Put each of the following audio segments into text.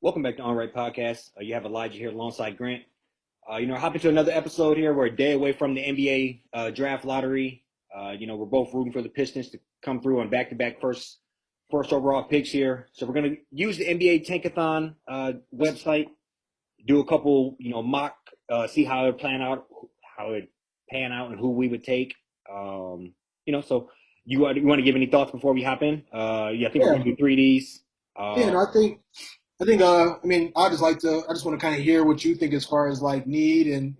Welcome back to On Right Podcast. You have Elijah here alongside Grant. Hop into another episode here. We're a day away from the NBA draft lottery. We're both rooting for the Pistons to come through on back-to-back first overall picks here. So we're going to use the NBA Tankathon website, do a couple, mock, see how it pan out, and who we would take. So you want to give any thoughts before we hop in? I think we're Yeah, going to do 3Ds. yeah, Uh, no, I just want to kind of hear what you think as far as like need and,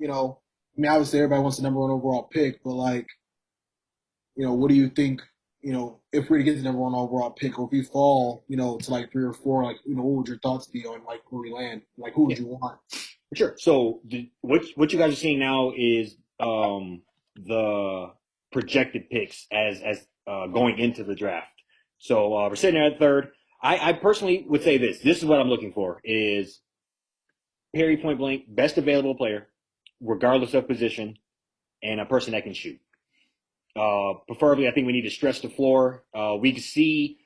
obviously everybody wants the number one overall pick, but like, what do you think, if we're to get the number one overall pick or if we fall, to like three or four, like, what would your thoughts be on like where we land? Like, who would you want? For sure. So what you guys are seeing now is the projected picks as going into the draft. So we're sitting there at third. I personally would say this. This is what I'm looking for: is Perry point blank best available player, regardless of position, and a person that can shoot. Preferably, I think we need to stretch the floor. We can see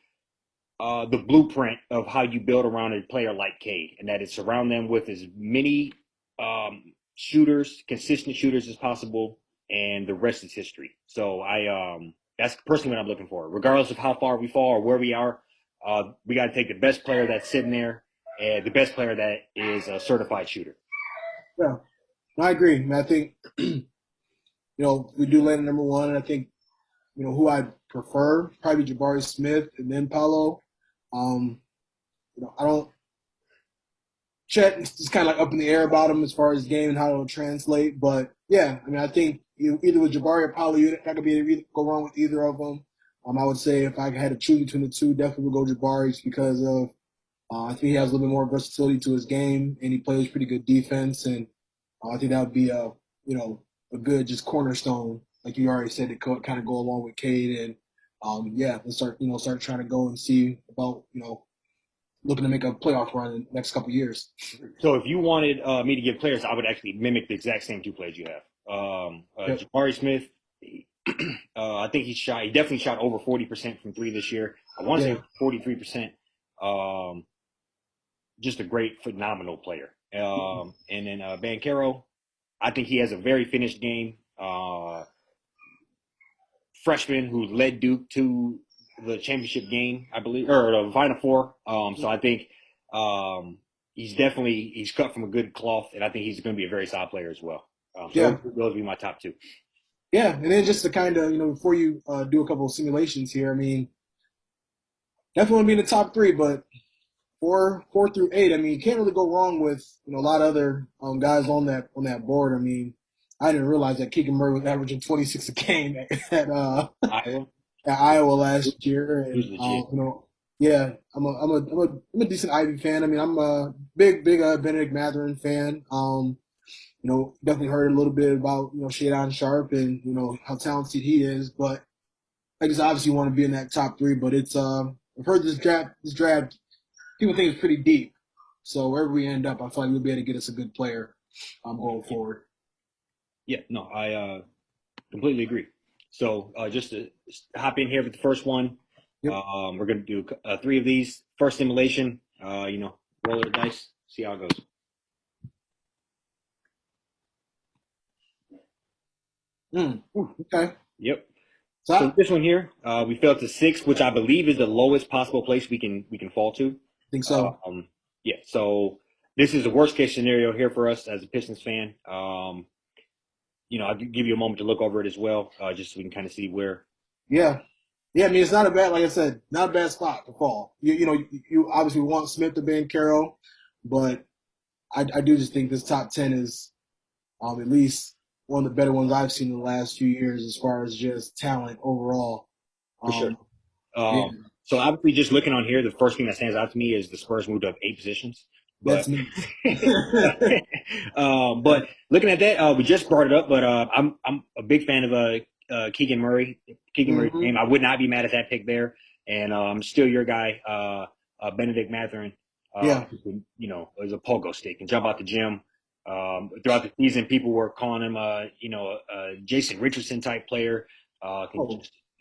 the blueprint of how you build around a player like Cade, and that is surround them with as many shooters, consistent shooters as possible, and the rest is history. So that's personally what I'm looking for. Regardless of how far we fall or where we are, we got to take the best player that's sitting there and the best player that is a certified shooter. Yeah, I agree. I mean, I think, we do land at number one, and I think, who I'd prefer, probably Jabari Smith and then Paolo. Um, I don't. Chet is kind of like up in the air about him as far as game and how it'll translate. But yeah, I mean, I think either with Jabari or Paolo, you're not gonna be able to go wrong with either of them. I would say if I had to choose between the two, definitely would go Jabari just because of I think he has a little bit more versatility to his game and he plays pretty good defense, and I think that would be a good just cornerstone, like you already said, to kind of go along with Cade and let's start trying to go and see about looking to make a playoff run in the next couple of years. So if you wanted me to give players, I would actually mimic the exact same two plays you have. Yep. Jabari Smith, I think he definitely shot over 40% from three this year. I want to Yeah. say 43%. Um, just a great, phenomenal player. And then Bankero, I think he has a very finished game. Freshman who led Duke to the championship game, I believe, or the Final Four. So I think he's cut from a good cloth, and I think he's going to be a very solid player as well. So Yeah. those would be my top two. Yeah. And then just to kind of, before you do a couple of simulations here, I mean, definitely want to be in the top three, but four through eight, I mean, you can't really go wrong with, a lot of other guys on that board. I mean, I didn't realize that Keegan Murray was averaging 26 a game Iowa, at Iowa last year, who's and legit. yeah, I'm a decent Ivy fan. I mean, I'm a big Benedict Mathurin fan. Definitely heard a little bit about Shadon Sharp and how talented he is, but I just obviously want to be in that top three. But it's I've heard this draft people think it's pretty deep. So wherever we end up, I feel like we'll be able to get us a good player going forward. Yeah, no, I completely agree. So just to hop in here with the first one, Yep. we're going to do three of these. First simulation, roll the dice, see how it goes. Okay. Yep. So So I this one here, we fell to six, which I believe is the lowest possible place we can fall to. think so. Yeah. So this is the worst case scenario here for us as a Pistons fan. I'll give you a moment to look over it as well, just so we can kind of see where. Yeah. Yeah, I mean, it's not a bad, like I said, not a bad spot to fall. You obviously want Smith to Ben Carroll, but I do just think this top 10 is at least one of the better ones I've seen in the last few years as far as just talent overall. For sure. Um, yeah, So obviously, just looking on here, the first thing that stands out to me is the Spurs moved up eight positions. that's But nuts. but looking at that, we just brought it up. But I'm a big fan of Keegan Murray. Keegan Murray's Hmm. game. I would not be mad at that pick there. And still your guy, Benedict Mathurin. Yeah. Is a pogo stick and jump out the gym. Throughout the season, people were calling him, Jason Richardson type player. Oh,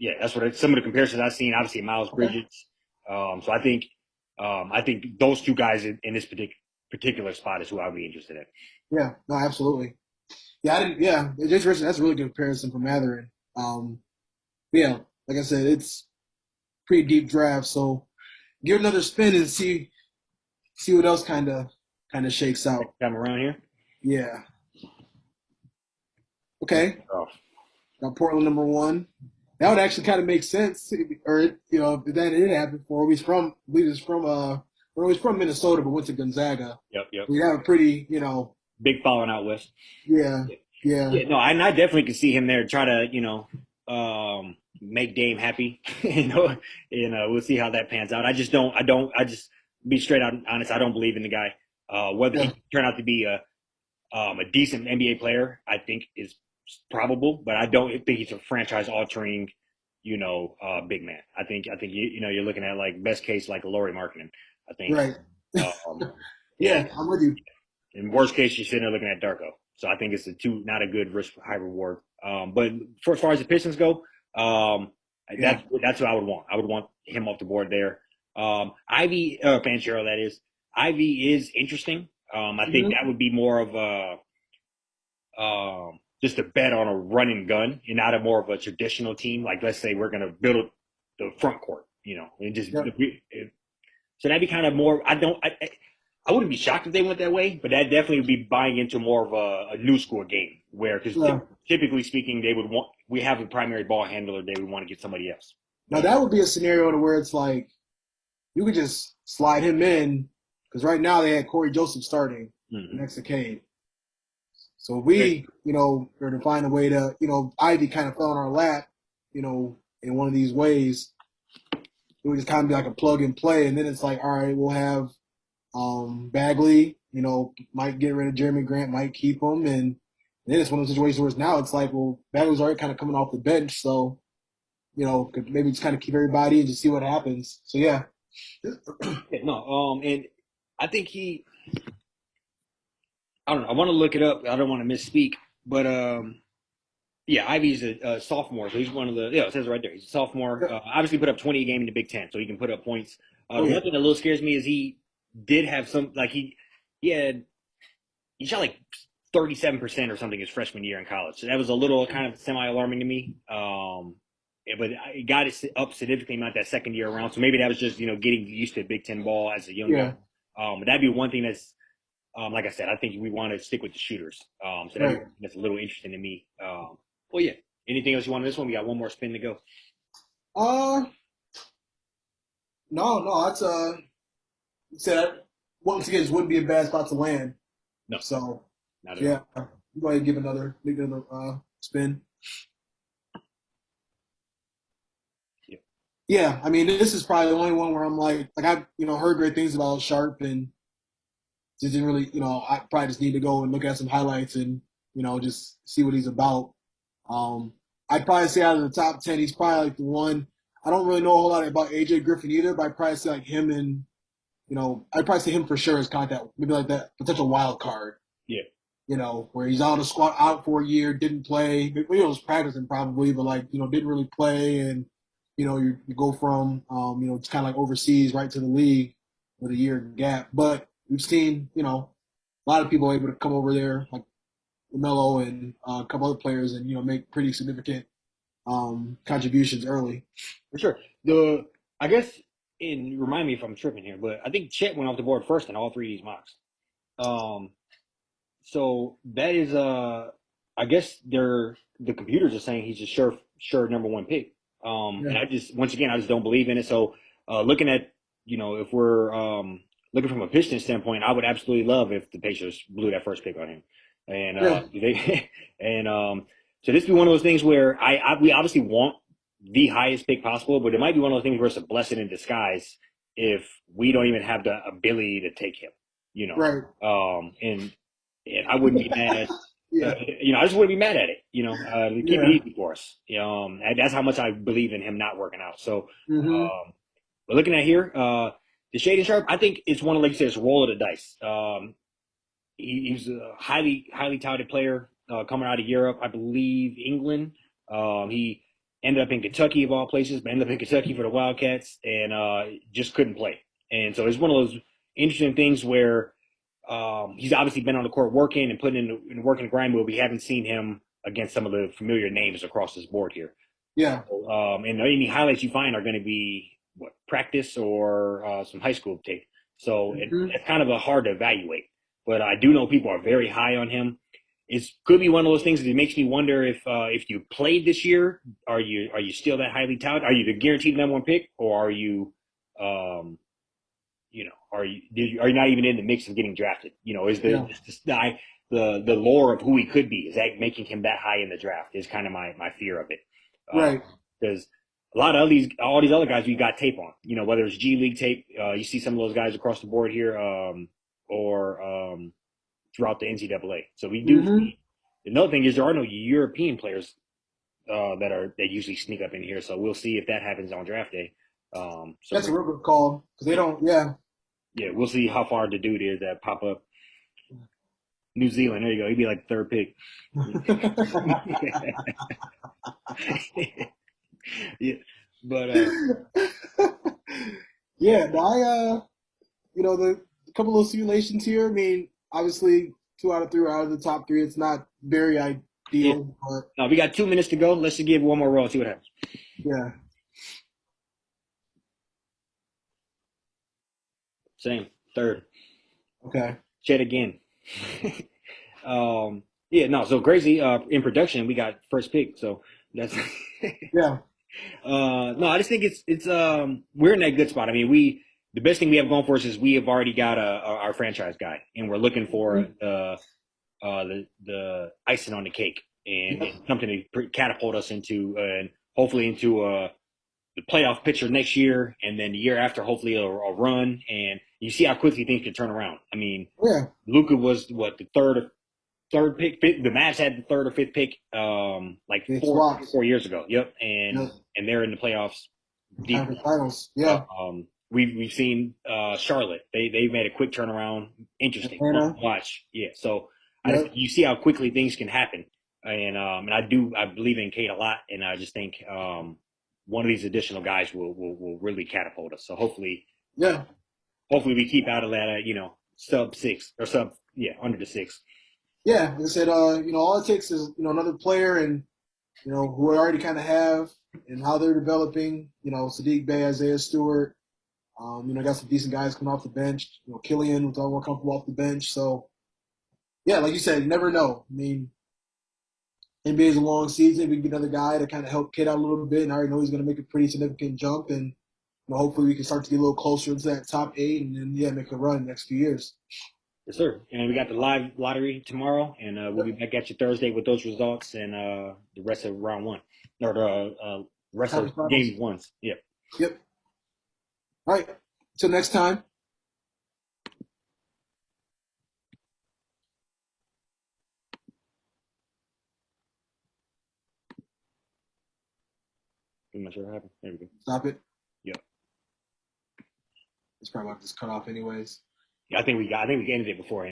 Yeah, that's what some of the comparisons I've seen. Obviously, Miles okay. Bridges. So I think I think those two guys in this particular spot is who I'd be interested in. Yeah, no, absolutely. Yeah, I didn't. Yeah, Jason Richardson. That's a really good comparison from Matherin. Yeah, like I said, it's pretty deep draft. So give it another spin and see what else kind of shakes out. Come around here. Yeah. Okay. Oh, Got Portland number one. That would actually kind of make sense, or if that did happen for. He's from, I believe he's from he's from Minnesota, but went to Gonzaga. yep. We have a pretty, Big falling out west. yeah, yeah, Yeah, no, I definitely could see him there. Try to, make Dame happy. We'll see how that pans out. I just don't. I just be straight out honest. I don't believe in the guy. Whether he yeah, can turn out to be a decent NBA player, I think is probable, but I don't think he's a franchise altering, big man. I think you're looking at like best case like a Laurie Markkinen. I think. right. Yeah, Yeah, I'm with you. in worst case, you're sitting there looking at Darko. So I think it's not a good risk high reward. But for as far as the Pistons go, Yeah. that's what I would want. I would want him off the board there. Ivy Banchero, that is. Ivy is interesting. I think Hmm. that would be more of just a bet on a run and gun, and not a more of a traditional team. Like let's say we're gonna build the front court, and just Yeah, so that'd be kind of more. I wouldn't be shocked if they went that way, but that definitely would be buying into more of a new school game where, because yeah. typically speaking, they would want we have a primary ball handler, they would want to get somebody else. Now that would be a scenario to where it's like you could just slide him in because right now they had Corey Joseph starting Mm-hmm. next to Cade. So we, are to find a way to, Ivy kind of fell in our lap, in one of these ways. It would just kind of be like a plug and play, and then it's like, all right, we'll have Bagley, might get rid of Jeremy Grant, might keep him, and then it's one of those situations where now it's like, well, Bagley's already kind of coming off the bench, so could maybe just kind of keep everybody and just see what happens. So yeah, Yeah, no, and I think I don't know. I want to look it up. I don't want to misspeak, but yeah, Ivy's a sophomore, so he's one of the it says it right there. He's a sophomore. Obviously, put up 20 a game in the Big Ten, so he can put up points. oh The yeah, one thing that a little scares me is he did have some like he had he shot like 37% or something his freshman year in college. So that was a little kind of semi alarming to me. But it got it up significantly amount that second year around. So maybe that was just getting used to Big Ten ball as a young guy. yeah, But that'd be one thing that's like I said, I think we want to stick with the shooters. So right. that's a little interesting to me. Well, yeah. Anything else you want on this one? We got one more spin to go. Uh, no, that's said once again, this wouldn't be a bad spot to land. No, So not at yeah, all. go ahead and give another spin. Yeah. Yeah, I mean, this is probably the only one where I'm like I heard great things about Sharp and just didn't really I probably just need to go and look at some highlights and just see what he's about. Um, I'd probably say out of the top 10, he's probably like the one. I don't really know a whole lot about AJ Griffin either, but I'd probably say like him and I'd probably say him for sure as contact, maybe like that potential wild card. Yeah. Where he's out of squad out for a year, didn't play. Was practicing probably, but like didn't really play, and you go from it's kind of like overseas right to the league with a year gap. But we've seen a lot of people able to come over there, like LaMelo and a couple other players, and make pretty significant contributions early. For sure. I guess and remind me if I'm tripping here, but I think Chet went off the board first in all three of these mocks. Um, so that is I guess the computers are saying he's a sure number one pick. And Yeah, I just once again I just don't believe in it. So looking at if we're looking from a Pistons standpoint, I would absolutely love if the Pacers blew that first pick on him. And yeah, they and so this would be one of those things where we obviously want the highest pick possible, but it might be one of those things where it's a blessing in disguise if we don't even have the ability to take him. You right, and I wouldn't be mad. yeah, I just wouldn't be mad at it. To keep it yeah. easy for us. And that's how much I believe in him not working out. So, Hmm. but looking at here, the Shaden Sharp, I think it's one of like you said, it's a roll of the dice. He's a highly touted player coming out of Europe, I believe England. He ended up in Kentucky of all places, but ended up in Kentucky for the Wildcats and just couldn't play. And so it's one of those interesting things where he's obviously been on the court working and putting in work and grind, but we haven't seen him against some of the familiar names across this board here. Yeah. And any highlights you find are going to be what, practice or some high school tape. So Mm-hmm. it's kind of a hard to evaluate. But I do know people are very high on him. It could be one of those things that makes me wonder if you played this year, are you still that highly touted? Are you the guaranteed number one pick, or are you um, are you not even in the mix of getting drafted? Is Yeah. the lore of who he could be, is that making him that high in the draft? Is kind of my fear of it, Right. because a lot of all these other guys we got tape on. Whether it's G League tape, you see some of those guys across the board here, or throughout the NCAA. So we do Mm-hmm. see. Another thing is there are no European players that usually sneak up in here. So we'll see if that happens on draft day. So That's a real good call because they don't. Yeah. yeah, we'll see how far the dude is that pop up. New Zealand, there you go. He'd be like the third pick. Yeah, but yeah, Yeah. No, the couple of simulations here. I mean, obviously, 2 out of 3 are out of the top three. It's not very yeah. ideal, but No, we got 2 minutes to go. Let's just give one more roll and see what happens. yeah. Same, third. Okay. Chet again. Yeah, no. So crazy. In production, we got first pick. So that's. Yeah. No, I just think it's we're in that good spot. I mean, the best thing we have going for us is we have already got our franchise guy, and we're looking for Mhm. the icing on the cake and, Yep. and something to catapult us into and hopefully into the playoff picture next year, and then the year after, hopefully a run. And you see how quickly things can turn around. I mean, Yeah. Luka was what, the third pick. The Mavs had the third or fifth pick, like Big four swaps. 4 years ago. Yep, and Yep. they're in the playoffs deep. Conference finals. Yeah. We've seen Charlotte. They made a quick turnaround. Interesting, fun Atlanta. to watch. Yeah, so Yep. you see how quickly things can happen, and I believe in Kate a lot, and I just think one of these additional guys will really catapult us. So Yeah. hopefully we keep out of that sub six or sub under the six. Yeah. Like I said, all it takes is another player and who we already kind of have and how they're developing. Sadiq Bey, Isaiah Stewart. Got some decent guys coming off the bench. Killian was all more comfortable off the bench. So yeah, like you said, you never know. I mean, NBA is a long season. We can get another guy to kind of help Kid out a little bit, and I already know he's going to make a pretty significant jump. And hopefully we can start to get a little closer to that top 8, and then make a run in the next few years. Yes, sir. And we got the live lottery tomorrow, and we'll be back at you Thursday with those results and the rest of round one, or the rest of Conference finals. game ones. Yeah. Yep. All right. Till next time. I'm not sure what happened. There we go. Stop it. Yeah. It's probably about to just cut off anyways. Yeah, I think we ended it before.